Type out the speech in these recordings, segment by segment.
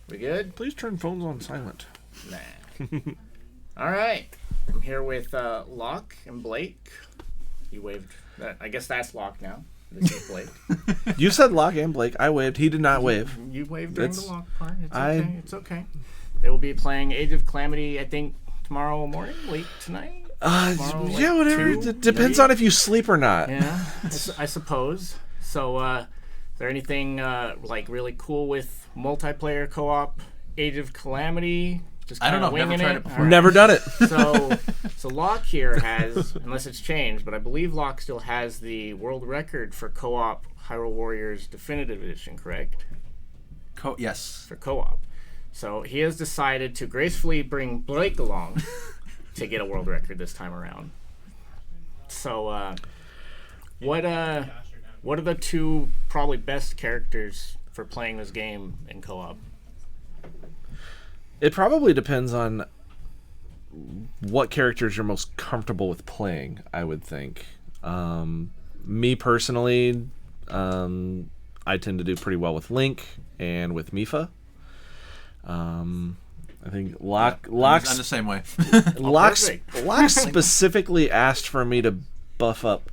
We good? Please turn phones on silent. Nah. All right. I'm here with Locke and Blake. You waved. I guess that's Locke now. This is Blake. You said Locke and Blake. I waved. He did not wave. You waved during the Locke part. It's I- okay. It's okay. They will be playing Age of Calamity, I think, tomorrow morning, late tonight. Tomorrow, like, Yeah, whatever. 2, It depends 3? on if you sleep or not. Yeah, I suppose. So, is there anything like really cool with multiplayer co-op Age of Calamity? Just I don't know. winging Never tried it before. All Never done it. So Locke here has, unless it's changed, but I believe Locke still has the world record for co-op Hyrule Warriors Definitive Edition, correct? Yes. For co-op. So he has decided to gracefully bring Blake along to get a world record this time around. So, what are the two probably best characters for playing this game in co-op? It probably depends on what characters you're most comfortable with playing, I would think. Me personally, I tend to do pretty well with Link and with Mipha. I think Locke I'm the same way. Locke perfect. specifically asked for me to buff up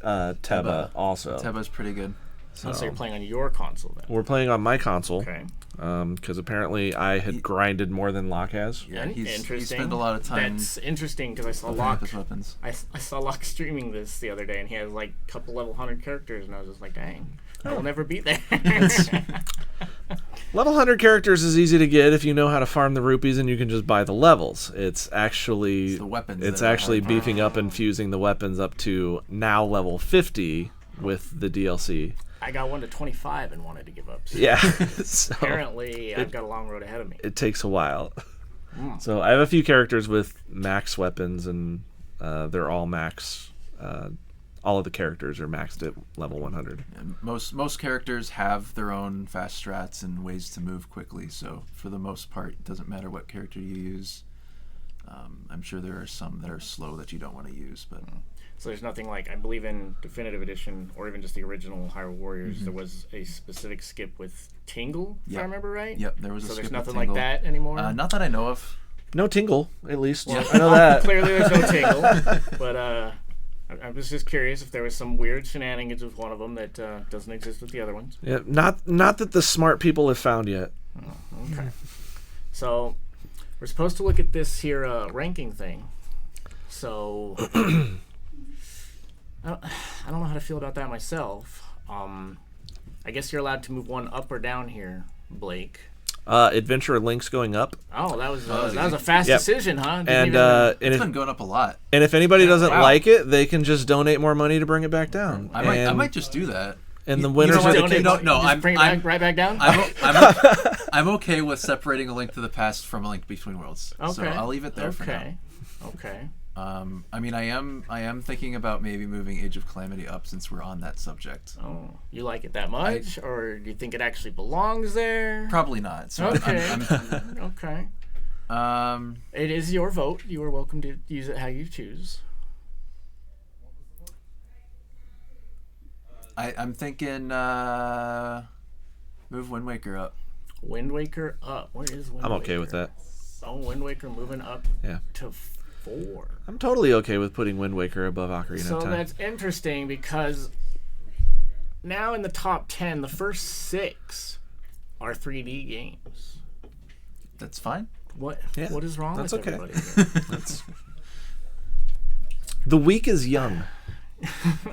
Teba also. Teba's pretty good. So you're playing on your console then? We're playing on my console. Okay. Because apparently I had grinded more from Locke has. Yeah, he Interesting. spent a lot of time. That's interesting because I saw buffing up Locke. his weapons. I saw Locke streaming this the other day, and he has like a couple level 100 characters, and I was just like, dang, I'll never beat that. Level 100 characters is easy to get if you know how to farm the rupees and you can just buy the levels. It's actually It's the weapons It's that are actually hard. beefing up and fusing the weapons up to now level 50 with the DLC. I got one to 25 and wanted to give up. So Yeah. So apparently, I've got a long road ahead of me. it takes a while. So I have a few characters with max weapons and they're all max. All of the characters are maxed at level 100. And most characters have their own fast strats and ways to move quickly. So for the most part, it doesn't matter what character you use. I'm sure there are some that are slow that you don't want to use, but So there's nothing like, I believe in Definitive Edition, or even just the original Hyrule Warriors, there was a specific skip with Tingle, if I remember right? yep, there was a So skip there's with nothing like Tingle. that anymore? Not that I know of. No tingle, at least. Yeah. I know that. Clearly there's no Tingle, but I was just curious if there was some weird shenanigans with one of them that doesn't exist with the other ones. Yeah, not that the smart people have found yet. Okay. So we're supposed to look at this here ranking thing. So I don't know how to feel about that myself. I guess you're allowed to move one up or down here, Blake. Adventure Link's going up. Oh, that was a fast Yep. decision, huh? Didn't And even- It's been going up a lot. if anybody doesn't wow. like it, they can just donate more money to bring it back down. I might just do that. And the You winners know are what? the donate, kids. No, just I'm- bring it I'm- right back down. I'm okay with separating A Link to the Past from A Link Between Worlds. Okay. So I'll leave it there for now. Okay. I mean, I am thinking about maybe moving Age of Calamity up since we're on that subject. Oh, you like it that much, or do you think it actually belongs there? Probably not. So Okay. Okay. I'm It is your vote. You are welcome to use it how you choose. I'm thinking move Wind Waker up. Wind Waker up. Where is Wind Waker? I'm okay with that. Oh, Wind Waker moving up Yeah. to 4. I'm totally okay with putting Wind Waker above Ocarina So of Time. that's interesting because now in the top 10, the first 6 are 3D games. That's fine. What Yeah, What is wrong that's with okay. everybody here? The week is young.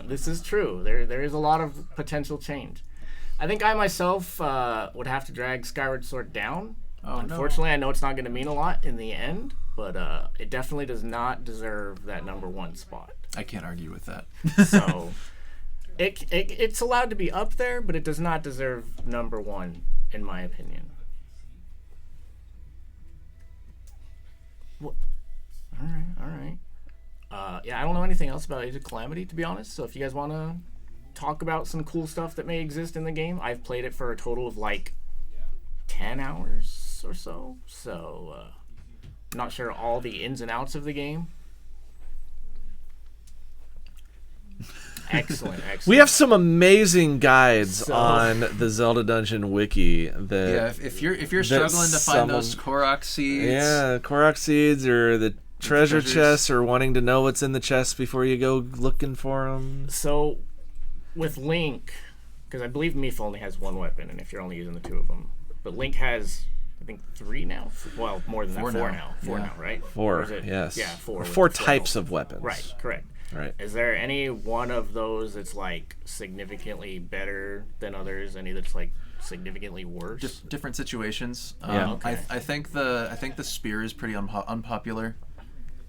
This is true. There is a lot of potential change. I think I myself would have to drag Skyward Sword down. Oh, Unfortunately, I know it's not going to mean a lot in the end, but it definitely does not deserve that number 1 spot. I can't argue with that. So it's allowed to be up there, but it does not deserve number 1, in my opinion. All right. Yeah, I don't know anything else about Age of Calamity, to be honest. So if you guys want to talk about some cool stuff that may exist in the game, I've played it for a total of like 10 hours or so. So I'm not sure all the ins and outs of the game. Excellent, excellent. We have some amazing guides So- on the Zelda Dungeon wiki. That Yeah, if you're struggling to find those Korok seeds, yeah, Korok seeds or the treasure treasures. chests, or wanting to know what's in the chest before you go looking for them. So, with Link, because I believe Mipha only has one weapon, and if you're only using the two of them, but Link has, I think, 3 now. Well, more than Four that. 4 now. now. 4 Yeah. now, right? Or 4, is it- yes. Yeah, 4. with 4 the flail. types of weapons. Right, correct. Right. Is there any one of those that's like significantly better than others? Any that's like significantly worse? different situations. Yeah. Okay. I think the spear is pretty unpopular.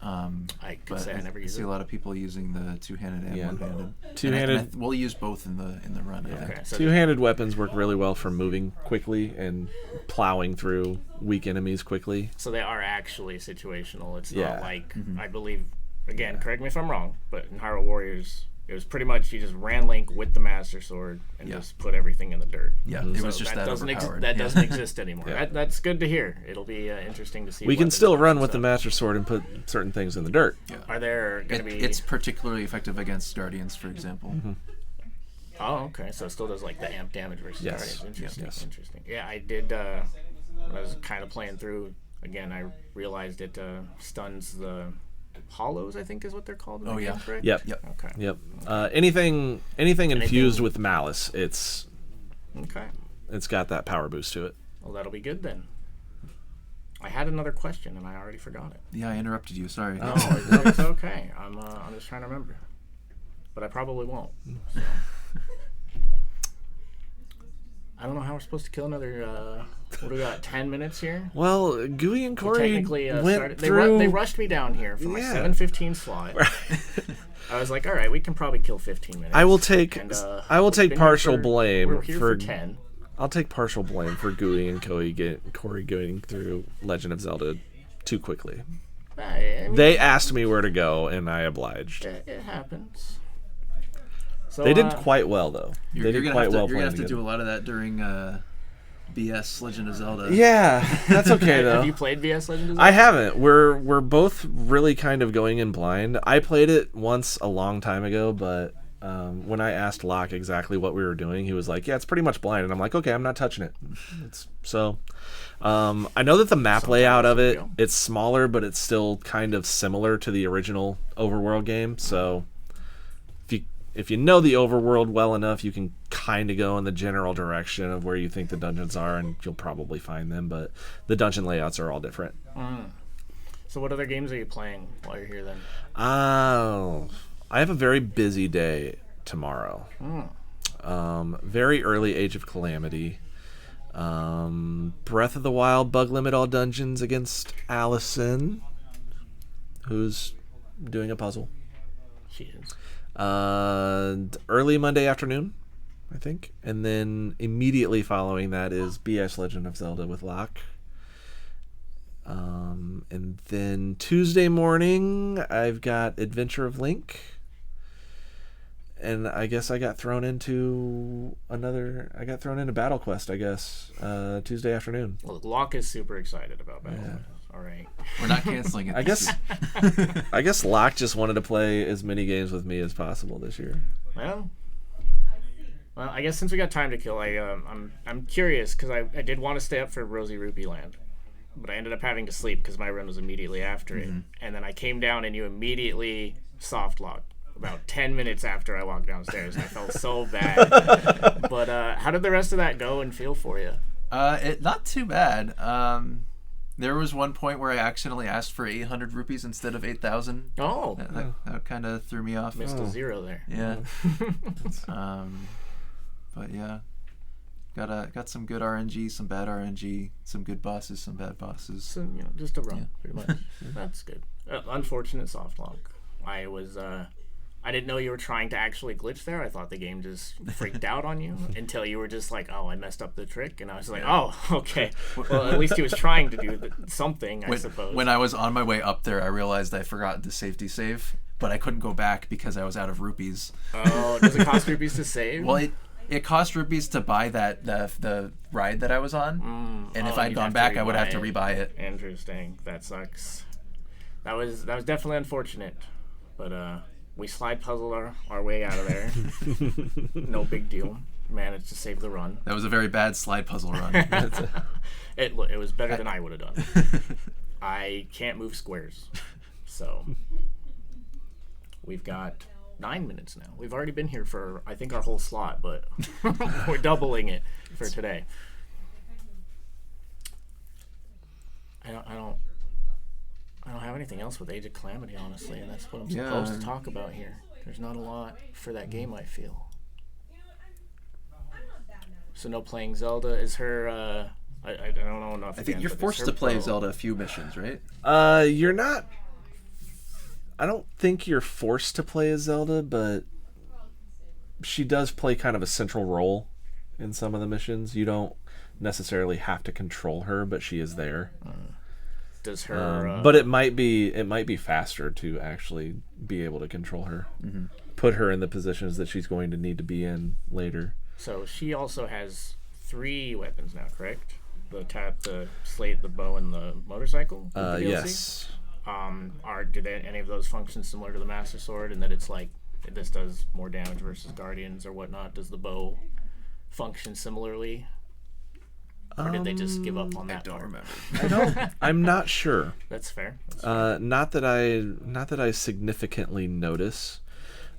I could But say I never I use see it. a lot of people using the two-handed and Yeah. one-handed. Two-handed- And we'll use both in the run. I think. Okay, so Two-handed weapons work really well for moving quickly and plowing through weak enemies quickly. So they are actually situational. It's Yeah. not like I believe. Again, correct me if I'm wrong, but in Hyrule Warriors, it was pretty much you just ran Link with the Master Sword and Yeah. just put everything in the dirt. Yeah, it So was just that doesn't overpowered. that Yeah. doesn't exist anymore. Yeah. That's good to hear. It'll be interesting to see. We can weapons still and run with the stuff. Master Sword and put certain things in the dirt. Are there going to be? It's particularly effective against Guardians, for example. Oh, okay. So it still does like the amp damage versus Yes. Guardians. Interesting. Yes. Interesting. Yeah, I did. When I was kind of playing through again, I realized it stuns the hollows. I think is what they're called. In the Oh, yeah. game, correct? Yep. Yep. Okay. Yep. Anything infused with malice, Okay. it's got that power boost to it. Well, that'll be good then. I had another question and I already forgot it. Yeah, I interrupted you. Sorry. No, it's okay. I'm just trying to remember, but I probably won't. So. I don't know how we're supposed to kill another. What do we got? 10 minutes here. Well, Gooey and Corey Technically, went started, through. they rushed me down here for my Yeah. 7:15 slot. I was like, all right, we can probably kill 15 minutes. I will take And, take been here partial for- blame we're here for. 10. I'll take partial blame for Gooey and Corey going through Legend of Zelda too quickly. I mean, They asked me where to go, and I obliged. it happens. So, They did quite well, though. You're, They you're did gonna quite have to, well you're gonna have playing to do a together. lot of that during BS Legend of Zelda. Yeah, that's okay though. Have you played VS Legend of Zelda? I haven't. We're both really kind of going in blind. I played it once a long time ago, but when I asked Locke exactly what we were doing, he was like, "Yeah, it's pretty much blind," and I'm like, "Okay, I'm not touching it." I know that the map layout of it, it's smaller, but it's still kind of similar to the original Overworld game. So if you know the Overworld well enough, you can kind of go in the general direction of where you think the dungeons are, and you'll probably find them. But the dungeon layouts are all different. So what other games are you playing while you're here then? Oh, I have a very busy day tomorrow. Very early Age of Calamity. Breath of the Wild Bug Limit All Dungeons against Allison, who's doing a puzzle. She is. Early Monday afternoon, I think. And then immediately following that is BS Legend of Zelda with Locke. And then Tuesday morning, I've got Adventure of Link. And I guess I got thrown into Battle Quest, I guess, Tuesday afternoon. Well, Locke is super excited about Battle Quest. All right. We're not canceling it. I guess Locke just wanted to play as many games with me as possible this year. Well, I guess since we got time to kill, I'm curious because I did want to stay up for Rosie Rupee Land, but I ended up having to sleep because my run was immediately after it, and then I came down and you immediately soft locked about 10 minutes after I walked downstairs, and I felt so bad. But how did the rest of that go and feel for you? Not too bad. There was one point where I accidentally asked for 800 rupees instead of 8,000. Oh, That kind of threw me off. missed a zero there. Yeah. But yeah, got some good RNG, some bad RNG, some good bosses, some bad bosses. So, just a run, pretty much. That's good. Unfortunate soft lock. I didn't know you were trying to actually glitch there. I thought the game just freaked out on you until you were just like, oh, I messed up the trick. And I was like, oh, okay. Well, at least he was trying to do something, I suppose. When I was on my way up there, I realized I forgot the safety save, but I couldn't go back because I was out of rupees. Oh, does it cost rupees to save? Well, it cost rupees to buy the ride that I was on, and if I'd you'd gone have to back, I would have to rebuy rebuy it. Interesting. That sucks. That was definitely unfortunate. But we slide puzzled our way out of there. No big deal. Managed to save the run. That was a very bad slide puzzle run. It was better than I would have done. I can't move squares. So we've got 9 minutes now. We've already been here for, I think, our whole slot, but we're doubling it for today. I don't have anything else with Age of Calamity, honestly, and that's what I'm supposed to talk about here. There's not a lot for that game, I feel. So no playing Zelda. Is her I don't know enough. I think you're forced to play Zelda a few missions, right? You're not. I don't think you're forced to play as Zelda, but she does play kind of a central role in some of the missions. You don't necessarily have to control her, but she is there. Does her? But it might be faster to actually be able to control her, put her in the positions that she's going to need to be in later. So she also has 3 weapons now, correct? The slate, the bow, and the motorcycle. With the DLC? Yes. Do any of those function similar to the Master Sword, in that it's like this does more damage versus Guardians or whatnot? Does the bow function similarly, or did they just give up on that? I don't remember. I'm not sure. That's fair. Not that I significantly notice.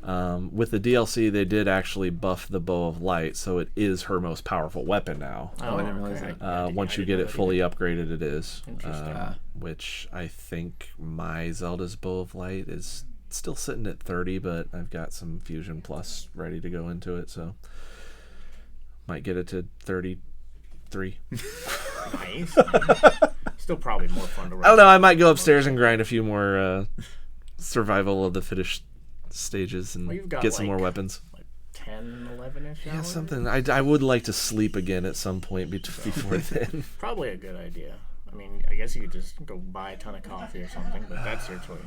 With the DLC, they did actually buff the Bow of Light, so it is her most powerful weapon now. Oh, I didn't realize that. Once you get it fully upgraded, it is. Interesting. Which I think my Zelda's Bow of Light is still sitting at 30, but I've got some Fusion Plus ready to go into it, so might get it to 33. Nice. Still probably more fun to run. I don't know. I might go upstairs and grind a few more survival of the fittest stages and get some more weapons. Like 10, 11-ish hours? Yeah, something. I would like to sleep again at some point before then. Probably a good idea. I mean, I guess you could just go buy a ton of coffee or something, but that's your choice.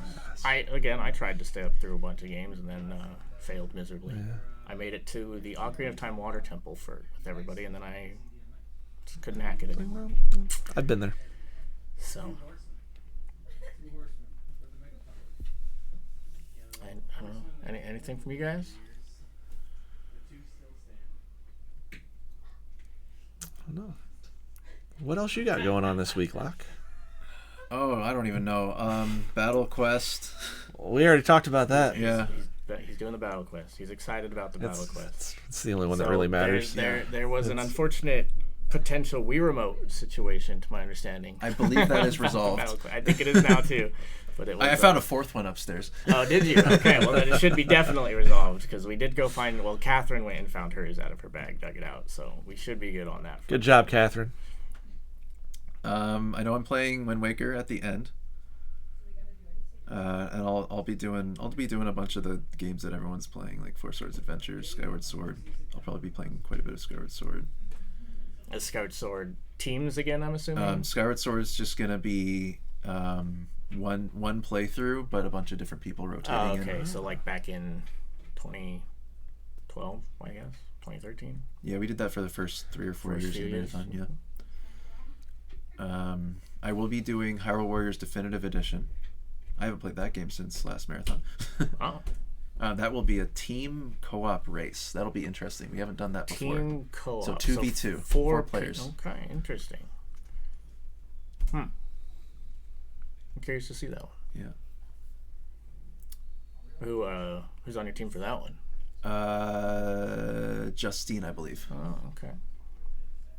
I tried to stay up through a bunch of games and then failed miserably. Yeah. I made it to the Ocarina of Time Water Temple with everybody, and then I just couldn't hack it anymore. I've been there. So I don't know. Anything from you guys? I don't know. What else you got going on this week, Locke? Oh, I don't even know. Battle Quest. We already talked about that. Yeah. He's doing the Battle Quest. He's excited about the Battle Quest. It's the only one that really matters. There was an unfortunate potential Wii Remote situation, to my understanding. I believe that is resolved. I think it is now, too. But it was, I found a 4th one upstairs. Oh, did you? Okay, well, then it should be definitely resolved, because we did go find... Well, Catherine went and found hers out of her bag, dug it out, so we should be good on that. Good job, Catherine. I know I'm playing Wind Waker at the end, and I'll be doing a bunch of the games that everyone's playing, like Four Swords Adventures, Skyward Sword. I'll probably be playing quite a bit of Skyward Sword. Is Skyward Sword teams again, I'm assuming? Skyward Sword is just gonna be one playthrough, but a bunch of different people rotating. Okay, so like back in 2012, I guess, 2013. Yeah, we did that for the first 3 or 4 years of Marathon. Yeah. I will be doing Hyrule Warriors Definitive Edition. I haven't played that game since last Marathon. Oh. That will be a team co-op race. That'll be interesting. We haven't done that before. Team co-op. So 2v2, 4 players. Okay, interesting. I'm curious to see that one. Yeah. Who's on your team for that one? Justine, I believe. Oh, okay.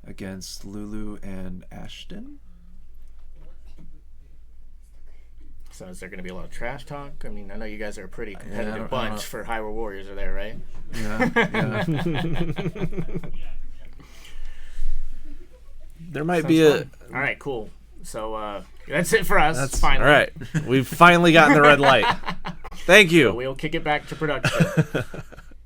Against Lulu and Ashton. So is there going to be a lot of trash talk? I mean, I know you guys are a pretty competitive bunch for Hyrule Warriors, are there, right? Yeah. There might be a... All right, cool. So that's it for us. That's finally. All right. We've finally gotten the red light. Thank you. So we'll kick it back to production.